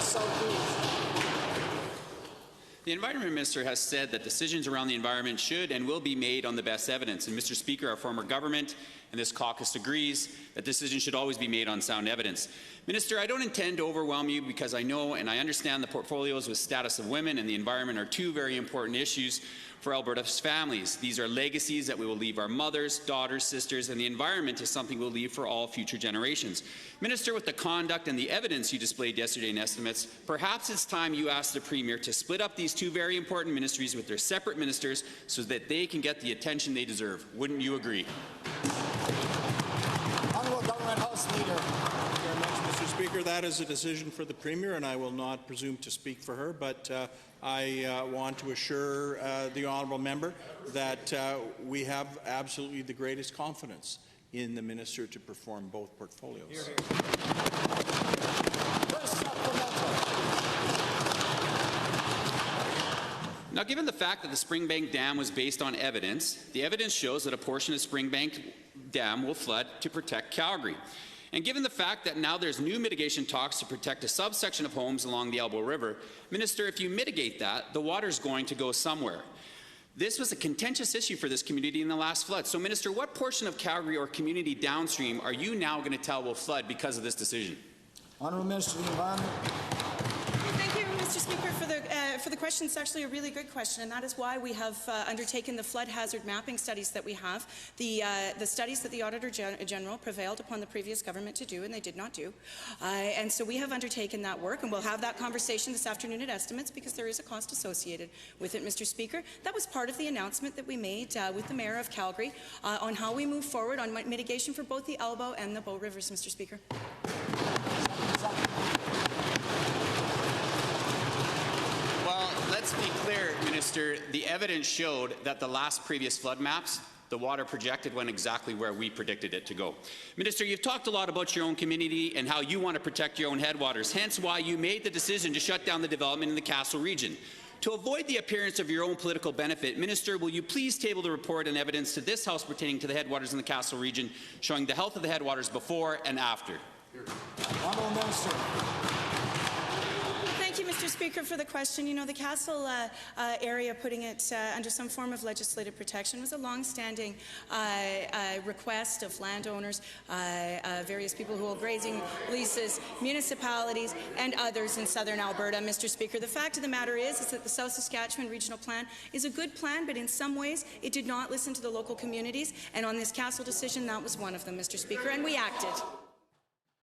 southeast. The Environment Minister has said that decisions around the environment should and will be made on the best evidence. And Mr. Speaker, our former government and this caucus agrees that decisions should always be made on sound evidence. Minister, I don't intend to overwhelm you because I know and I understand the portfolios with status of women and the environment are two very important issues for Alberta's families. These are legacies that we will leave our mothers, daughters, sisters, and the environment is something we'll leave for all future generations. Minister, with the conduct and the evidence you displayed yesterday in estimates, perhaps it's time you ask the Premier to split up these two very important ministries with their separate ministers so that they can get the attention they deserve. Wouldn't you agree? Honourable Government House Leader. Thank you very much, Mr. Speaker. That is a decision for the Premier, and I will not presume to speak for her, but I want to assure the honourable member that we have absolutely the greatest confidence in the minister to perform both portfolios. Hear, hear. First supplemental. Now, given the fact that the Springbank Dam was based on evidence, the evidence shows that a portion of Springbank Dam will flood to protect Calgary. And given the fact that now there's new mitigation talks to protect a subsection of homes along the Elbow River, Minister, if you mitigate that, the water's going to go somewhere. This was a contentious issue for this community in the last flood. So, Minister, what portion of Calgary or community downstream are you now going to tell will flood because of this decision? Honourable Minister of the Environment. Thank you, Mr. Speaker, for the question. It's actually a really good question, and that is why we have undertaken the flood hazard mapping studies that we have. The studies that the Auditor General prevailed upon the previous government to do, and they did not do. And so we have undertaken that work, and we'll have that conversation this afternoon at estimates because there is a cost associated with it, Mr. Speaker. That was part of the announcement that we made with the Mayor of Calgary on how we move forward on mitigation for both the Elbow and the Bow Rivers, Mr. Speaker. Well, let's be clear, Minister. The evidence showed that the last previous flood maps, the water projected went exactly where we predicted it to go. Minister, you've talked a lot about your own community and how you want to protect your own headwaters, hence why you made the decision to shut down the development in the Castle region. To avoid the appearance of your own political benefit, Minister, will you please table the report and evidence to this House pertaining to the headwaters in the Castle region, showing the health of the headwaters before and after? Honourable Minister. Thank you, Mr. Speaker, for the question. You know, the Castle area, putting it under some form of legislative protection, was a long-standing request of landowners, various people who hold grazing leases, municipalities, and others in southern Alberta. Mr. Speaker, the fact of the matter is that the South Saskatchewan Regional Plan is a good plan, but in some ways it did not listen to the local communities, and on this Castle decision, that was one of them, Mr. Speaker, and we acted.